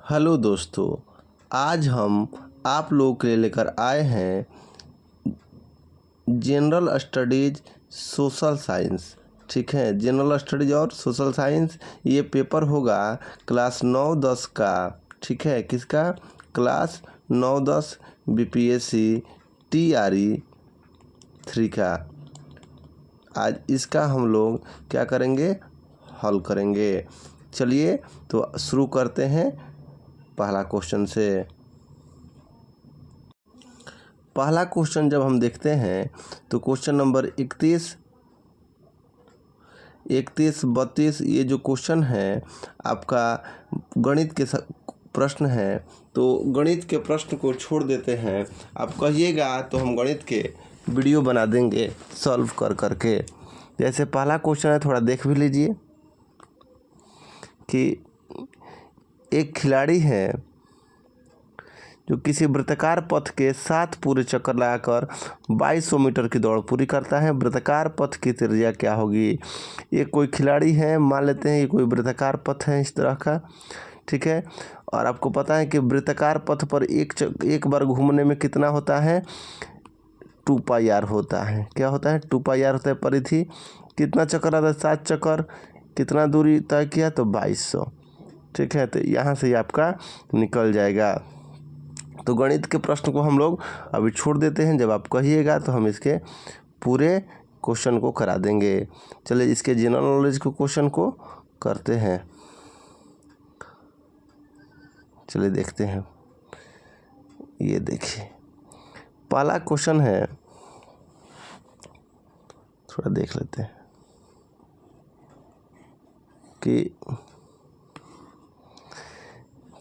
Hello दोस्तों, आज हम आप लोगों के लिए लेकर आए हैं जनरल स्टडीज सोशल साइंस। ठीक है, जनरल स्टडीज और सोशल साइंस ये पेपर होगा क्लास 9-10 का। ठीक है, किसका? क्लास 9-10 बीपीएससी TRE 3 का। आज इसका हम लोग क्या करेंगे? हल करेंगे। चलिए तो शुरू करते हैं पहला क्वेश्चन से। पहला क्वेश्चन जब हम देखते हैं तो क्वेश्चन नंबर 31, 32 ये जो क्वेश्चन है आपका गणित के प्रश्न है। तो गणित के प्रश्न को छोड़ देते हैं, आप कहिएगा तो हम गणित के वीडियो बना देंगे सॉल्व कर करके। जैसे पहला क्वेश्चन है, थोड़ा देख भी लीजिए कि एक खिलाड़ी है जो किसी वृत्ताकार पथ के 7 पूरे चक्कर लगाकर 2200 मीटर की दौड़ पूरी करता है। वृत्ताकार पथ की त्रिज्या क्या होगी? ये कोई खिलाड़ी है, मान लेते हैं ये कोई वृत्ताकार पथ है इस तरह का। ठीक है, और आपको पता है कि वृत्ताकार पथ पर एक बार घूमने में कितना होता है? 2πr होता है। क्या होता है? 2πr होता है। परिधि कितना चक्कर आता है? 7 चक्कर। कितना दूरी तय किया? तो 2200। ठीक है, तो यहाँ से आपका निकल जाएगा। तो गणित के प्रश्न को हम लोग अभी छोड़ देते हैं, जब आप कहिएगा तो हम इसके पूरे क्वेश्चन को करा देंगे। चलिए इसके जनरल नॉलेज के क्वेश्चन को करते हैं। चलिए देखते हैं। ये देखिए पहला क्वेश्चन है, थोड़ा देख लेते हैं कि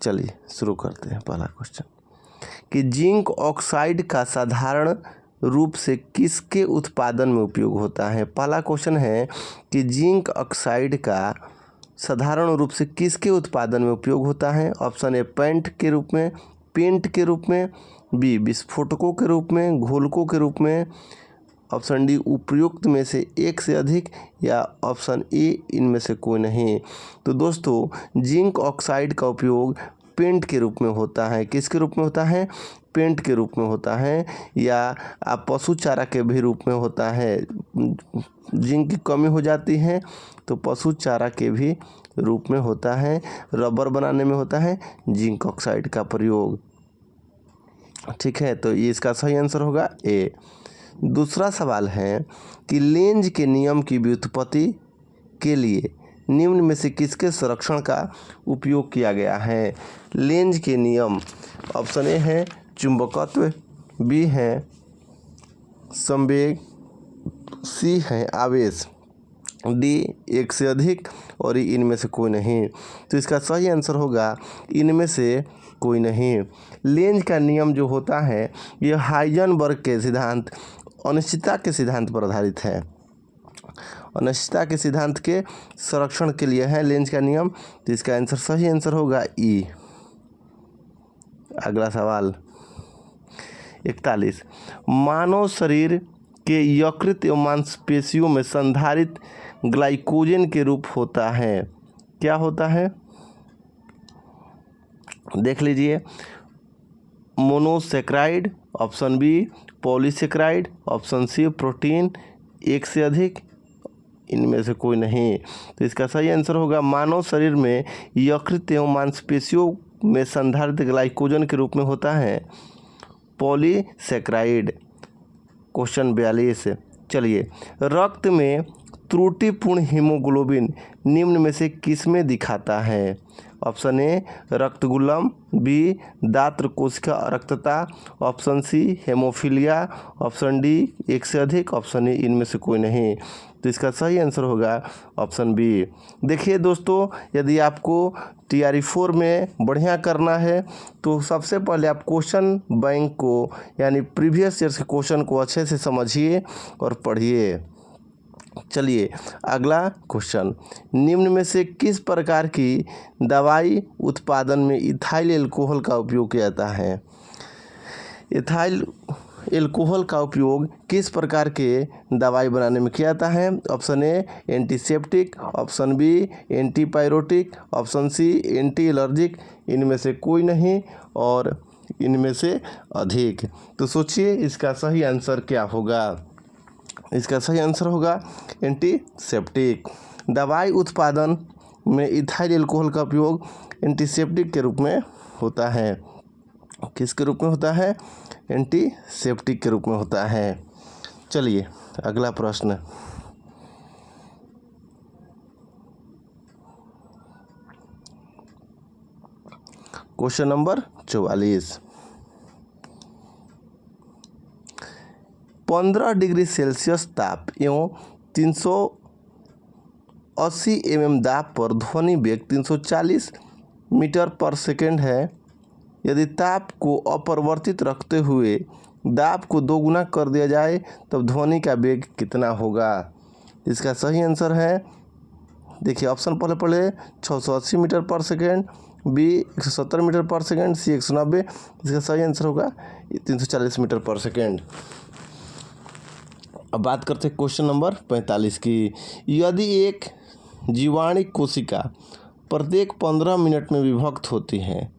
चलिए शुरू करते हैं पहला क्वेश्चन कि जिंक ऑक्साइड का साधारण रूप से किसके उत्पादन में उपयोग होता है? पहला क्वेश्चन है कि जिंक ऑक्साइड का साधारण रूप से किसके उत्पादन में उपयोग होता है? ऑप्शन ए पेंट के रूप में, पेंट के रूप में, बी विस्फोटकों के रूप में, घोलकों के रूप में, ऑप्शन डी उपयुक्त में से एक से अधिक, या ऑप्शन ए इनमें से कोई नहीं। तो दोस्तों जिंक ऑक्साइड का उपयोग पेंट के रूप में होता है। किसके रूप में होता है? पेंट के रूप में होता है, या आप पशु चारा के भी रूप में होता है। जिंक की कमी हो जाती है तो पशु चारा के भी रूप में होता है। रबर बनाने में होता है जिंक ऑक्साइड का प्रयोग। ठीक है, तो ये इसका सही आंसर होगा ए। दूसरा सवाल है कि लेंज के नियम की व्युत्पत्ति के लिए निम्न में से किसके संरक्षण का उपयोग किया गया है? लेंज के नियम, ऑप्शन ए है चुंबकत्व, बी है संवेग, सी है आवेश, डी एक से अधिक, और इनमें से कोई नहीं। तो इसका सही आंसर होगा इनमें से कोई नहीं। लेंज का नियम जो होता है यह हाइजेनबर्ग के सिद्धांत अनिश्चितता के सिद्धांत पर आधारित है। अनिश्चितता के सिद्धांत के संरक्षण के लिए है लेंज का नियम। तो इसका आंसर सही आंसर होगा ई। अगला सवाल 41, मानव शरीर के यकृत एवं मांसपेशियों में संधारित ग्लाइकोजन के रूप होता है। क्या होता है? देख लीजिए, monosaccharide, option B polysaccharide, option C protein, एक से अधिक, इनमें से कोई नहीं। तो इसका सही आंसर होगा मानव शरीर में यकृत एवं मांसपेशियों में संधारित ग्लाइकोजन के रूप में होता है पॉलीसेक्राइड। क्वेश्चन 42, चलिए रक्त में त्रुटिपूर्ण हीमोग्लोबिन निम्न में से किसमें दिखाता है? ऑप्शन ए रक्तगुल्म, बी दात्र कोशिका अरक्तता, option C haemophilia, option D एक से अधिक, ऑप्शन ए इनमें से कोई नहीं। तो इसका सही आंसर होगा ऑप्शन बी। देखिए दोस्तों, यदि आपको TRE 4 में बढ़िया करना है तो सबसे पहले आप क्वेश्चन बैंक को यानी प्रीवियस ईयर्स के क्वेश्चन को अच्छे से समझिए और पढ़िए। चलिए अगला क्वेश्चन, निम्न में से किस प्रकार की दवाई उत्पादन में इथाइल एल्कोहल का उपयोग किया जाता है? एल्कोहल का उपयोग किस प्रकार के दवाई बनाने में किया जाता है? Option A antiseptic, option B antipyretic, option C anti allergic, इनमें से कोई नहीं और इनमें से अधिक। तो सोचिए इसका सही आंसर क्या होगा? इसका सही आंसर होगा एंटीसेप्टिक। दवाई उत्पादन में इथाइल एल्कोहल का उपयोग एंटीसेप्टिक के रूप में होता है। किसके रूप में होता है? एंटीसेप्टिक के रूप में होता है। चलिए अगला प्रश्न। Question number 44। 15 डिग्री सेल्सियस ताप एवं 380 mm दाब पर ध्वनि वेग 340 मीटर पर सेकेंड है। यदि ताप को अपरिवर्तित रखते हुए दाब को दोगुना कर दिया जाए तब ध्वनि का वेग कितना होगा? इसका सही आंसर है, देखिए ऑप्शन पहले 680 मीटर पर सेकेंड, बी 170 मीटर पर सेकेंड, सी 190। इसका सही आंसर होगा 340 मीटर पर सेकेंड। अब बात करते हैं क्वेश्चन नंबर 45 की। यदि एक जीवाणु कोशिका प्रत्येक 15 मिनट में विभक्त होती हैं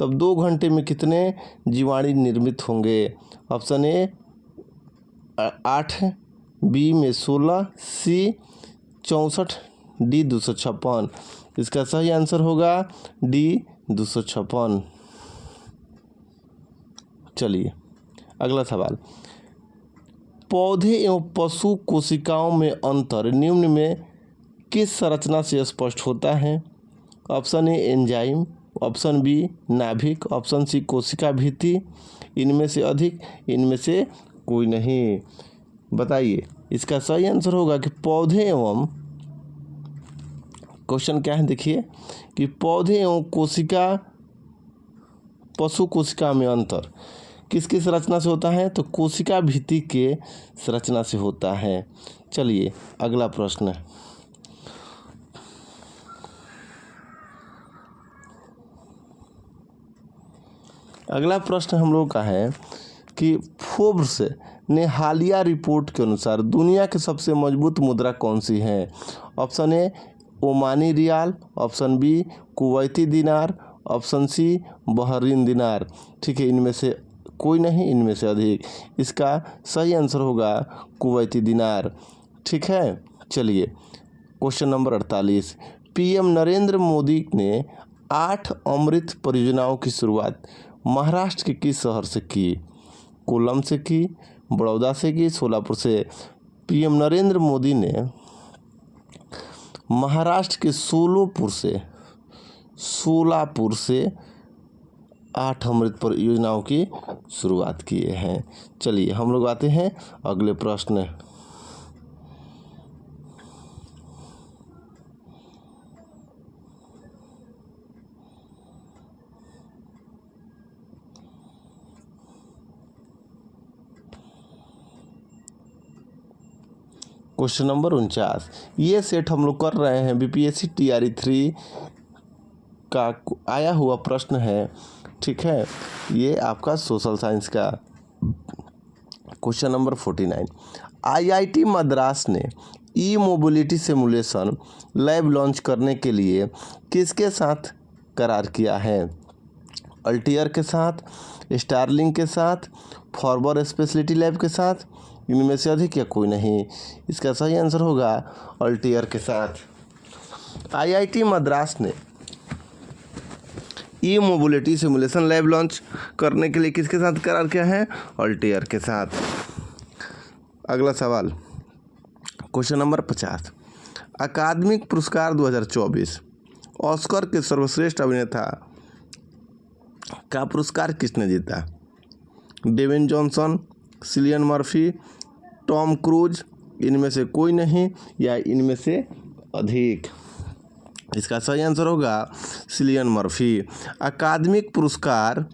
तब 2 घंटे में कितने जीवाणु निर्मित होंगे? ऑप्शन ए 8, बी में 16, सी 64, डी 256। इसका सही आंसर होगा डी 256। चलिए अगला सवाल। पौधे एवं पशु कोशिकाओं में अंतर निम्न में किस संरचना से स्पष्ट होता है? Option A enzyme, option B नाभिक, ऑप्शन सी कोशिका भित्ति, इनमें से अधिक, इनमें से कोई नहीं। बताइए इसका सही आंसर होगा कि पौधे एवं, क्वेश्चन क्या है देखिए कि पौधे एवं कोशिका, पशु कोशिका में अंतर किस किस संरचना से होता है? तो कोशिका भित्ति के संरचना से होता है। चलिए अगला प्रश्न। अगला प्रश्न हम लोग का है कि फोर्ब्स ने हालिया रिपोर्ट के अनुसार दुनिया की सबसे मजबूत मुद्रा कौन सी है? Option A Omani rial, option B Kuwaiti dinar, option C Bahrain dinar. ठीक है, इनमें से कोई नहीं, इनमें से अधिक। इसका सही आंसर होगा कुवैती दिनार। ठीक है, चलिए question number 48। PM Narendra Modi ने 8 अमृत परियोजनाओं की शुरुआत महाराष्ट्र के किस शहर से की? कोल्लम से की, बड़ौदा से की, सोलापुर से? पीएम नरेंद्र मोदी ने महाराष्ट्र के सोलापुर से 8 अमृत परियोजनाओं की शुरुआत किए हैं। चलिए हम लोग आते हैं अगले प्रश्न। Question number 49। ये सेट हम लोग कर रहे हैं बीपीएससी टीआरई 3 का आया हुआ प्रश्न है। ठीक है, ये आपका सोशल साइंस का। Question number 49। आईआईटी मद्रास ने ई मोबिलिटी सिमुलेशन लैब लॉन्च करने के लिए किसके साथ करार किया है? अल्टीयर के साथ, स्टारलिंक के साथ, फॉरवर्ड स्पेशलिटी लैब के साथ, इनमें से अधिक या कोई नहीं? इसका सही आंसर होगा अल्टीयर के साथ। आईआईटी मद्रास ने ई मोबिलिटी सिमुलेशन लैब लॉन्च करने के लिए किसके साथ करार किया है? अल्टीयर के साथ। अगला सवाल क्वेश्चन नंबर 50। अकादमिक पुरस्कार 2024 ऑस्कर के सर्वश्रेष्ठ अभिनेता का पुरस्कार किसने जीता? Devin Johnson, Cillian Murphy, Tom Cruise, इनमें से कोई नहीं या इनमें से अधिक? इसका सही आंसर होगा सिलियन मर्फी। अकादमिक पुरस्कार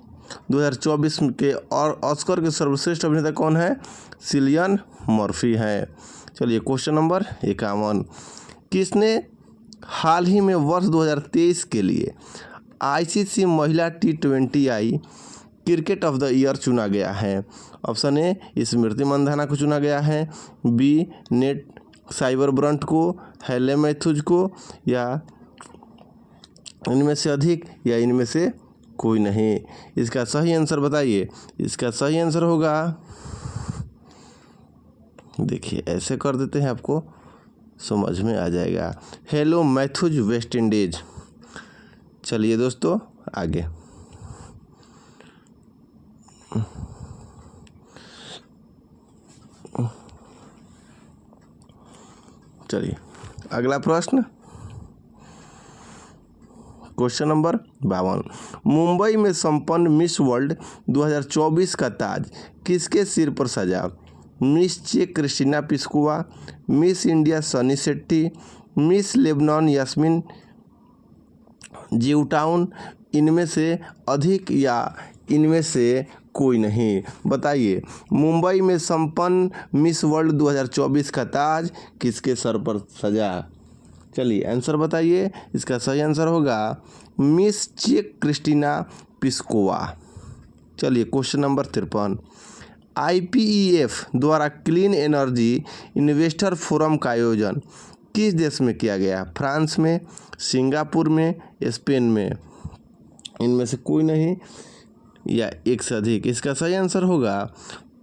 2024 के और ऑस्कर के सर्वश्रेष्ठ अभिनेता कौन है? सिलियन मर्फी है। चलिए क्वेश्चन नंबर 51। किसने हाल ही में वर्ष 2023 के लिए आईसीसी महिला T20I cricket of the year चुना गया है? ऑप्शन ए स्मृति मंधाना को चुना गया है, बी नेट साइबरब्रंट को, हेले मैथ्यूज को, या इनमें से अधिक, या इनमें से कोई नहीं। इसका सही आंसर बताइए। इसका सही आंसर होगा, देखिए ऐसे कर देते हैं, आपको समझ में आ जाएगा, हेलो मैथ्यूज वेस्ट इंडीज। चलिए दोस्तों आगे। चलिए अगला प्रश्न, क्वेश्चन नंबर 52। मुंबई में संपन्न मिस वर्ल्ड 2024 का ताज किसके सिर पर सजा? मिस चेक Krystyna Pyszkova, Miss India Sini Shetty, Miss Lebanon Yasmina Zaytoun, इनमें से अधिक या इनमें से कोई नहीं। बताइए, मुंबई में संपन्न मिस वर्ल्ड 2024 का ताज किसके सर पर सजा? चलिए आंसर बताइए। इसका सही आंसर होगा मिस चेक क्रिस्टीना पिस्कोवा। चलिए क्वेश्चन नंबर 53। IPEF द्वारा क्लीन एनर्जी इन्वेस्टर फोरम का आयोजन किस देश में किया गया? फ्रांस में, सिंगापुर में, स्पेन में, इनमें से कोई नहीं या एक से अधिक। इसका सही आंसर होगा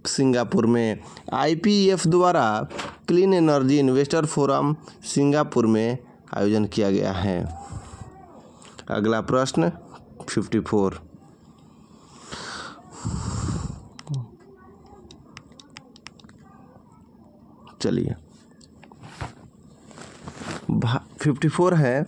सिंगापुर में। IPEF द्वारा clean energy investor forum Singapore में आयोजन किया गया है। अगला प्रश्न 54। चलिए 54 है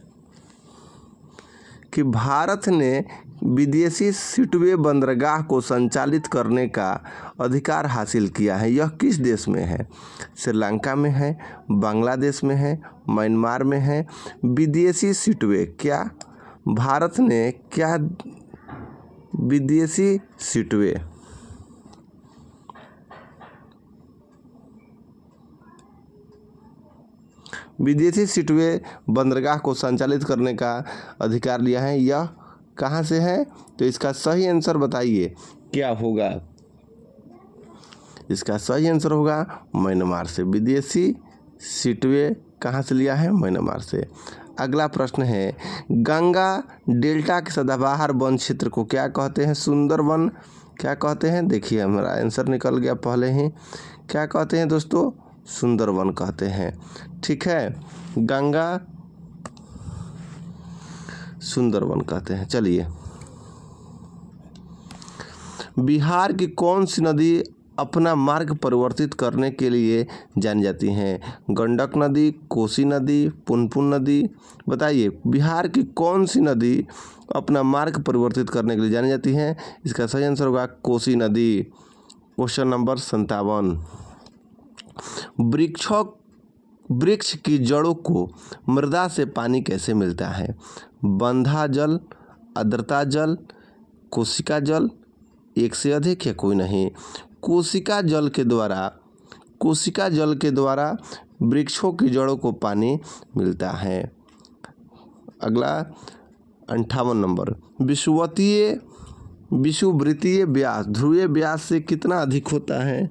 कि भारत ने विदेशी सिटवे बंदरगाह को संचालित करने का अधिकार हासिल किया है। यह किस देश में है? श्रीलंका में है, बांग्लादेश में है, म्यांमार में है। विदेशी सिटवे, क्या भारत ने क्या विदेशी सिटवे बंदरगाह को संचालित करने का अधिकार लिया है? यह कहाँ से है? तो इसका सही आंसर बताइए क्या होगा? इसका सही आंसर होगा म्यांमार से। विदेशी सिटवे कहाँ से लिया है? म्यांमार से। अगला प्रश्न है, गंगा डेल्टा के सदाबहार वन क्षेत्र को क्या कहते हैं? सुंदरवन क्या कहते हैं? देखिए हमारा आंसर निकल गया पहले ही। क्या कहते हैं दोस्तों? सुंदरवन कहते हैं। ठीक है, गंगा सुंदरवन कहते हैं। चलिए, बिहार की कौन सी नदी अपना मार्ग परिवर्तित करने के लिए जानी जाती हैं? गंडक नदी, कोसी नदी, पुनपुन नदी। बताइए, बिहार की कौन सी नदी अपना मार्ग परिवर्तित करने के लिए जानी जाती है? इसका सही आंसर होगा कोसी नदी। Question number 57। वृक्ष की जड़ों को मृदा से पानी कैसे मिलता है? बंधा जल, आर्द्रता जल, कोशिका जल, एक से अधिक या कोई नहीं। कोशिका जल के द्वारा वृक्षों की जड़ों को पानी मिलता है। अगला 58 नंबर। विषुववृत्तीय व्यास ध्रुवीय व्यास से कितना अधिक होता है?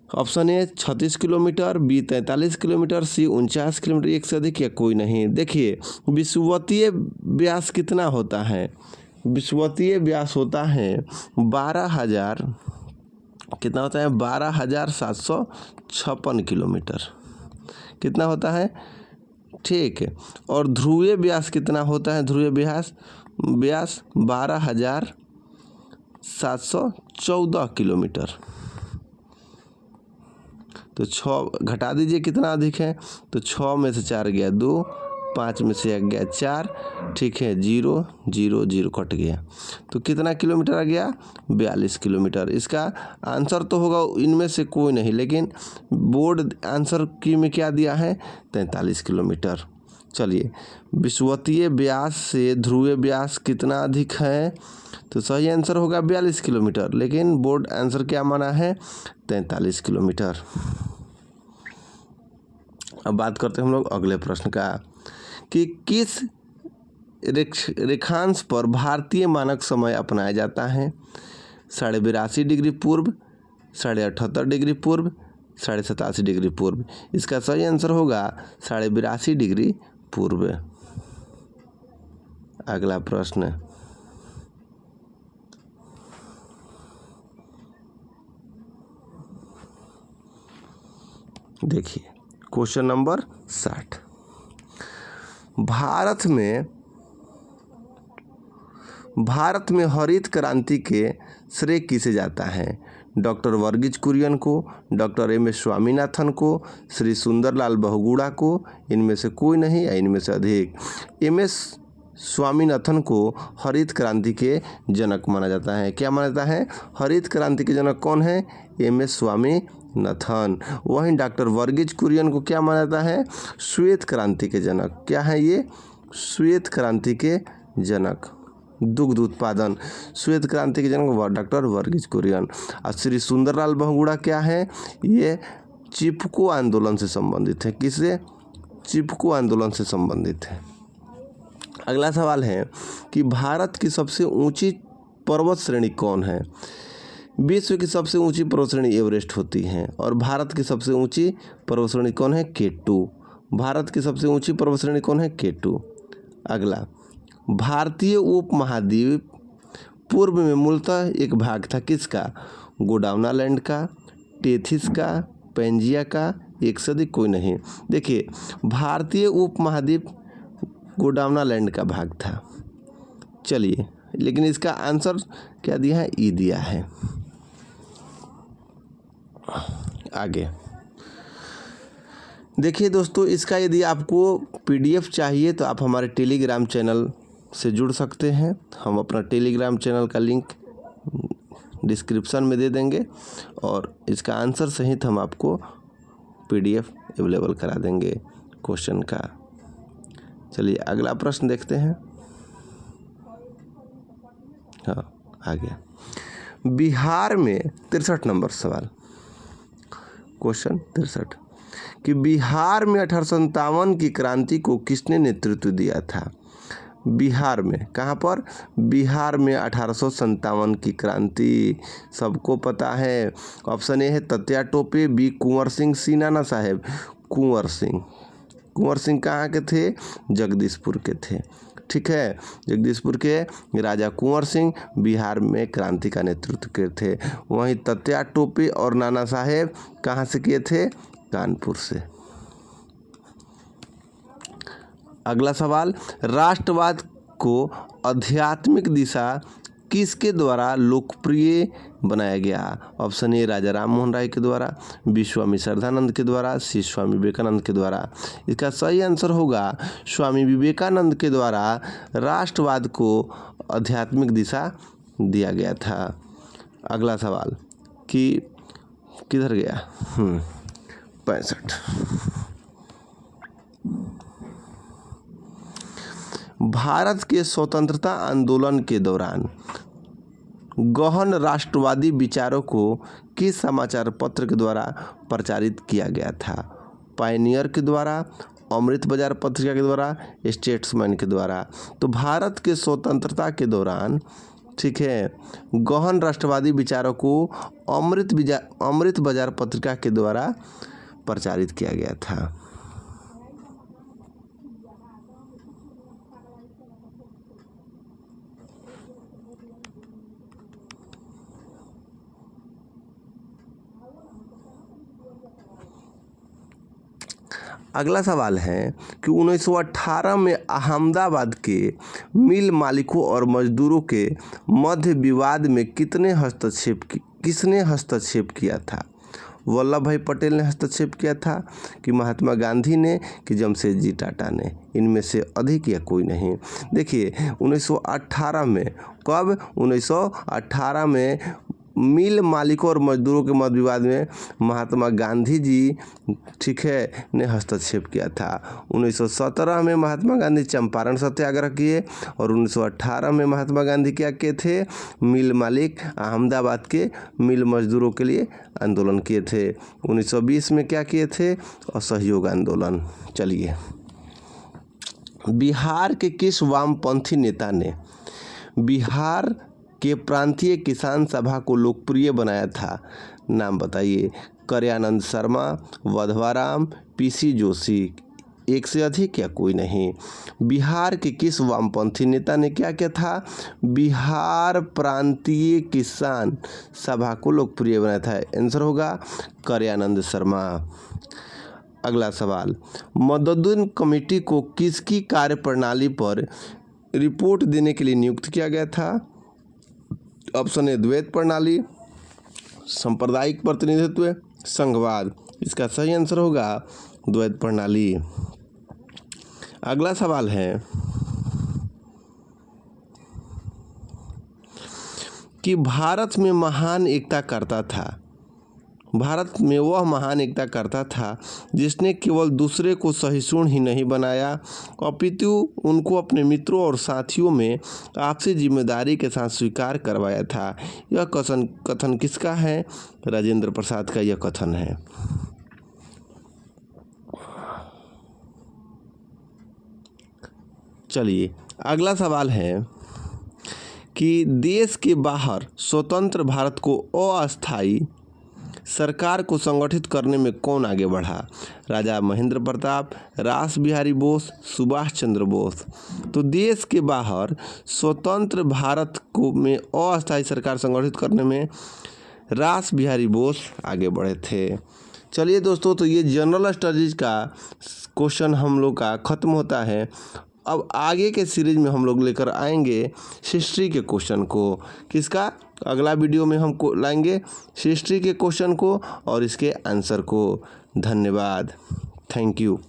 Option A 36 kilometre, B 43 kilometre, C 49 kilometre, एक से अधिक या कोई नहीं। देखिए, विषुववृत्तीय व्यास कितना होता है? विषुववृत्तीय व्यास होता है 12,000, कितना होता है? 12,756 किलोमीटर। कितना होता है? ठीक है। और ध्रुवीय व्यास कितना होता है? ध्रुवीय व्यास 12,714 किलोमीटर। तो 6 घटा दीजिए, कितना अधिक है? तो 6 में से 4 गया 2, 5 में से 1 गया 4, ठीक है, 0 0 0 कट गया। तो कितना किलोमीटर आ गया? 42 किलोमीटर। इसका आंसर तो होगा इनमें से कोई नहीं, लेकिन बोर्ड आंसर की में क्या दिया है? 43 किलोमीटर। चलिए, विषुववृत्तीय व्यास से ध्रुवीय व्यास कितना अधिक है? तो सही आंसर होगा 42 किलोमीटर, लेकिन बोर्ड आंसर क्या माना है? 43 किलोमीटर। अब बात करते हैं हम लोग अगले प्रश्न का कि किस रेखांश पर भारतीय मानक समय अपनाया जाता है? 82.5 डिग्री पूर्व, 78.5 डिग्री पूर्व, 87.5 डिग्री पूर्व। इसका सही आंसर होगा 82.5 डिग्री पूर्व। अगला प्रश्न, देखिए क्वेश्चन नंबर 60। भारत में हरित क्रांति के श्रेय किसे जाता है? डॉक्टर वर्गीज कुरियन को, डॉक्टर एम एस स्वामीनाथन को, श्री सुंदरलाल बहुगुणा को, इनमें से कोई नहीं या इनमें से अधिक? एम एस स्वामीनाथन को हरित क्रांति के जनक माना जाता है। क्या माना जाता है? हरित क्रांति के जनक कौन है? M S Swaminathan. वहीं डॉक्टर वर्गीज कुरियन को क्या माना जाता है? श्वेत क्रांति के जनक। क्या है ये? श्वेत क्रांति के जनक। दुग्ध उत्पादन, श्वेत क्रांति के जनक डॉक्टर वर्गीज कुरियन। और श्री सुंदरलाल बहुगुणा क्या है? ये चिपको आंदोलन से संबंधित है। किससे? चिपको आंदोलन से संबंधित है। अगला सवाल है कि भारत की सबसे ऊंची पर्वत श्रेणी कौन है? विश्व की सबसे ऊंची पर्वत श्रेणी एवरेस्ट होती है। और भारत की सबसे ऊंची पर्वत श्रेणी कौन है? K2। भारत की सबसे ऊंची पर्वत श्रेणी कौन है? K2। अगला, भारतीय उपमहाद्वीप पूर्व में मूलतः एक भाग था किसका? गोंडवानालैंड का, टेथिस का, पैंजिया का, एक से अधिक कोई नहीं। देखिए भारतीय उपमहाद्वीप गोंडवानालैंड का भाग था। चलिए, लेकिन इसका आंसर क्या दिया है? ई दिया है। आगे देखिए दोस्तों, इसका यदि आपको PDF चाहिए तो आप हमारे टेलीग्राम चैनल से जुड़ सकते हैं। हम अपना टेलीग्राम चैनल का लिंक डिस्क्रिप्शन में दे देंगे और इसका आंसर सहित हम आपको PDF अवेलेबल करा देंगे क्वेश्चन का। चलिए अगला प्रश्न देखते हैं। हाँ, आगे बिहार में 63 नंबर सवाल, क्वेश्चन 63 कि बिहार में 1857 की क्रांति को किसने नेतृत्व दिया था? बिहार में, कहाँ पर? बिहार में 1857 की क्रांति सबको पता है। ऑप्शन ए है तत्या टोपे, बी कुंवर सिंह, सी नाना साहेब। कुंवर सिंह। कुंवर सिंह कहाँ के थे? जगदीशपुर के थे। ठीक है, जगदीशपुर के राजा कुंवर सिंह बिहार में क्रांति का नेतृत्व किए थे। वहीं तत्या टोपे और नाना साहेब कहाँ से किए थे? कानपुर से। अगला सवाल, राष्ट्रवाद को आध्यात्मिक दिशा किसके द्वारा लोकप्रिय बनाया गया? ऑप्शन ए राजा राम मोहन राय के द्वारा, बी स्वामी श्रद्धानंद के द्वारा, सी स्वामी विवेकानंद के द्वारा। इसका सही आंसर होगा स्वामी विवेकानंद के द्वारा राष्ट्रवाद को आध्यात्मिक दिशा दिया गया था। अगला सवाल कि किधर गया? 65। भारत के स्वतंत्रता आंदोलन के दौरान गहन राष्ट्रवादी विचारों को किस समाचार पत्र के द्वारा प्रचारित किया गया था? पायनियर के द्वारा, अमृत बाजार पत्रिका के द्वारा, स्टेट्समैन के द्वारा। तो भारत के स्वतंत्रता के दौरान, ठीक है, गहन राष्ट्रवादी विचारों को अमृत बाजार पत्रिका के द्वारा प्रचारित किया गया था। अगला सवाल है कि 1918 में अहमदाबाद के मिल मालिकों और मजदूरों के मध्य विवाद में किसने हस्तक्षेप किया था? वल्लभ भाई पटेल ने हस्तक्षेप किया था कि महात्मा गांधी ने कि जमशेदजी टाटा ने? इनमें से अधिक या कोई नहीं। देखिए 1918 में, कब? 1918 में मिल मालिकों और मजदूरों के मध्य विवाद में महात्मा गांधी जी, ठीक है, ने हस्तक्षेप किया था। 1917 में महात्मा गांधी चंपारण सत्याग्रह किए और 1918 में महात्मा गांधी क्या किए थे? मिल मालिक अहमदाबाद के मिल मजदूरों के लिए आंदोलन किए थे। 1920 में क्या किए थे? असहयोग आंदोलन। चलिए बिहार के किस वामपंथी नेता ने बिहार के प्रांतीय किसान सभा को लोकप्रिय बनाया था? नाम बताइए। करयानंद शर्मा, वधवाराम, पीसी जोशी, एक से अधिक या कोई नहीं। बिहार के किस वामपंथी नेता ने क्या किया था? बिहार प्रांतीय किसान सभा को लोकप्रिय बनाया था। आंसर होगा करयानंद शर्मा। अगला सवाल, मददुद्दीन कमेटी को किसकी कार्यप्रणाली पर रिपोर्ट देने के लिए नियुक्त किया गया था? ऑप्शन ए द्वैत प्रणाली, सांप्रदायिक प्रतिनिधित्व, संघवाद। इसका सही आंसर होगा द्वैत प्रणाली। अगला सवाल है कि भारत में महान एकता करता था। भारत में वह महान एकता करता था जिसने केवल दूसरे को सहिष्णु ही नहीं बनाया अपितु उनको अपने मित्रों और साथियों में आपसी जिम्मेदारी के साथ स्वीकार करवाया था। यह कथन किसका है? राजेंद्र प्रसाद का यह कथन है। चलिए अगला सवाल है कि देश के बाहर स्वतंत्र भारत को अस्थायी सरकार को संगठित करने में कौन आगे बढ़ा? राजा महेंद्र प्रताप, रास बिहारी बोस, सुभाष चंद्र बोस। तो देश के बाहर स्वतंत्र भारत को में अस्थायी सरकार संगठित करने में रास बिहारी बोस आगे बढ़े थे। चलिए दोस्तों, तो ये जनरल स्टडीज का क्वेश्चन हम लोग का ख़त्म होता है। अब आगे के सीरीज में हम लोग लेकर आएंगे हिस्ट्री के क्वेश्चन को। किसका? अगला वीडियो में हम लाएंगे हिस्ट्री के क्वेश्चन को और इसके आंसर को। धन्यवाद। Thank you.